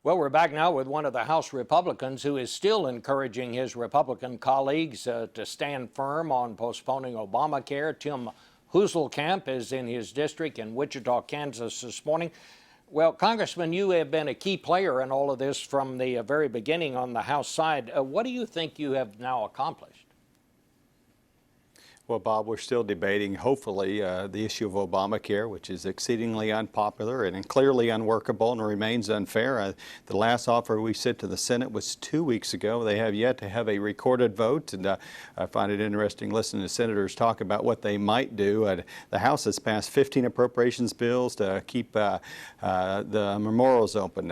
Well, we're back now with one of the House Republicans who is still encouraging his Republican colleagues to stand firm on postponing Obamacare. Tim Huelskamp is in his district in Wichita, Kansas this morning. Well, Congressman, you have been a key player in all of this from the very beginning on the House side. What do you think you have now accomplished? Well, Bob, we're still debating, hopefully, the issue of Obamacare, which is exceedingly unpopular and clearly unworkable and remains unfair. The last offer we sent to the Senate was 2 weeks ago. They have yet to have a recorded vote, and I find it interesting listening to senators talk about what they might do. The House has passed 15 appropriations bills to keep the memorials open.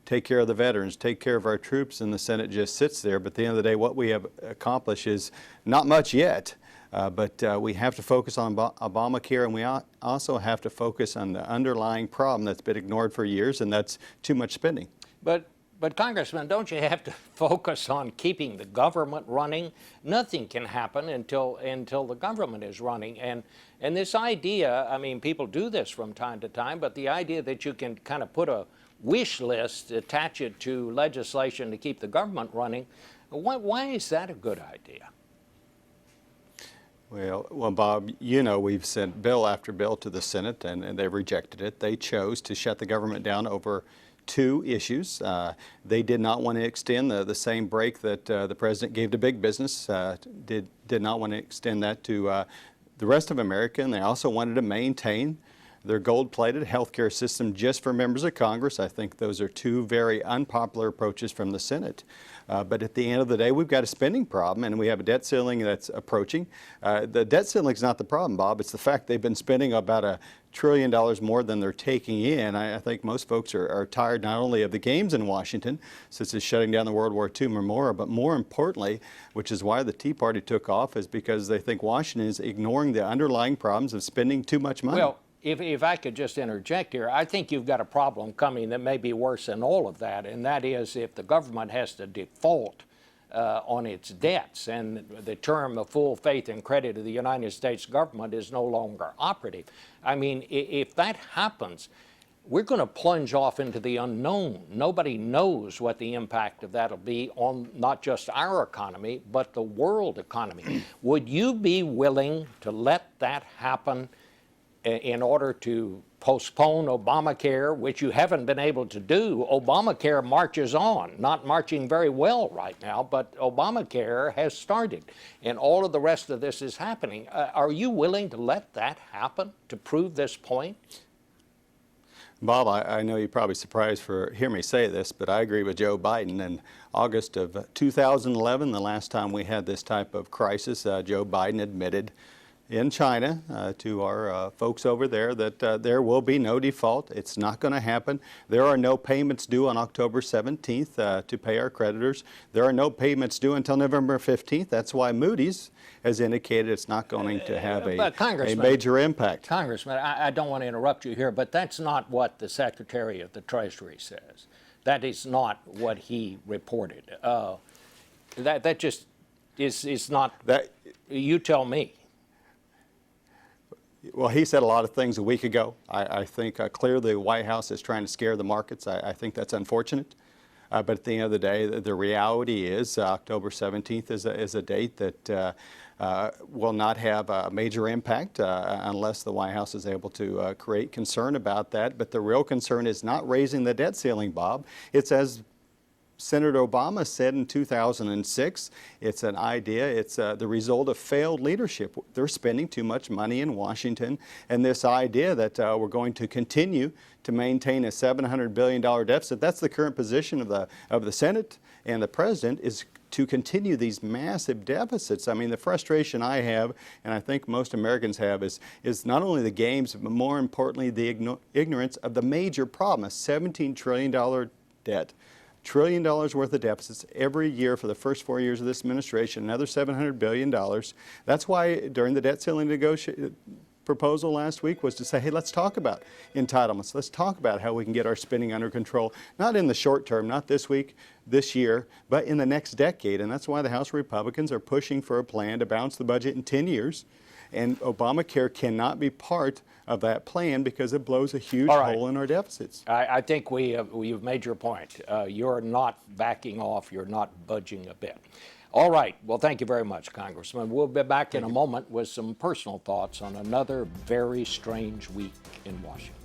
Take care of the veterans, take care of our troops, and the Senate just sits there. But at the end of the day, what we have accomplished is not much yet. But we have to focus on Obamacare, and we also have to focus on the underlying problem that's been ignored for years, and that's too much spending. But Congressman, don't you have to focus on keeping the government running? Nothing can happen until the government is running. And this idea, I mean, people do this from time to time, but the idea that you can kind of put a wish list, attach it to legislation to keep the government running, why is that a good idea? Well, Bob, you know we've sent bill after bill to the Senate, and they rejected it. They chose to shut the government down over two issues. They did not want to extend the same break that the president gave to big business, did not want to extend that to the rest of America, and they also wanted to maintain their gold-plated health care system just for members of Congress. I think those are two very unpopular approaches from the Senate. But at the end of the day, we've got a spending problem, and we have a debt ceiling that's approaching. The debt ceiling is not the problem, Bob. It's the fact they've been spending about $1 trillion more than they're taking in. I think most folks are tired not only of the games in Washington, since it's shutting down the World War II memorial, but more importantly, which is why the Tea Party took off, is because they think Washington is ignoring the underlying problems of spending too much money. Well, if I could just interject here, I think you've got a problem coming that may be worse than all of that, and that is if the government has to default on its debts and the term of full faith and credit of the United States government is no longer operative. I mean, if that happens, we're going to plunge off into the unknown. Nobody knows what the impact of that will be on not just our economy, but the world economy. Would you be willing to let that happen in order to postpone Obamacare, which you haven't been able to do? Obamacare marches on, not marching very well right now, but Obamacare has started, and all of the rest of this is happening. Are you willing to let that happen to prove this point? Bob, I know you're probably surprised to hear me say this, but I agree with Joe Biden. In August of 2011, the last time we had this type of crisis, Joe Biden admitted in China to our folks over there that there will be no default. It's not going to happen. There are no payments due on October 17th to pay our creditors. There are no payments due until November 15th. That's why Moody's has indicated it's not going to have a major impact. Congressman, I don't want to interrupt you here, but that's not what the Secretary of the Treasury says. That is not what he reported. That just is not, that, you tell me. Well, he said a lot of things a week ago. I think clearly the White House is trying to scare the markets. I think that's unfortunate. But at the end of the day, the reality is October 17th is a date that will not have a major impact unless the White House is able to create concern about that. But the real concern is not raising the debt ceiling, Bob. It's as Senator Obama said in 2006, it's an idea, it's the result of failed leadership. They're spending too much money in Washington, and this idea that we're going to continue to maintain a $700 billion deficit, that's the current position of the Senate and the President, is to continue these massive deficits. I mean, the frustration I have, and I think most Americans have, is not only the games, but more importantly, the ignorance of the major problem, a $17 trillion debt. $1 trillion worth of deficits every year for the first 4 years of this administration, another $700 billion. That's why during the debt ceiling proposal last week was to say, hey, let's talk about entitlements. Let's talk about how we can get our spending under control, not in the short term, not this week, this year, but in the next decade. And that's why the House Republicans are pushing for a plan to balance the budget in 10 years And Obamacare cannot be part of that plan because it blows a huge All right. hole in our deficits. I think you've made your point. You're not backing off. You're not budging a bit. All right. Well, thank you very much, Congressman. We'll be back in a moment with some personal thoughts on another very strange week in Washington.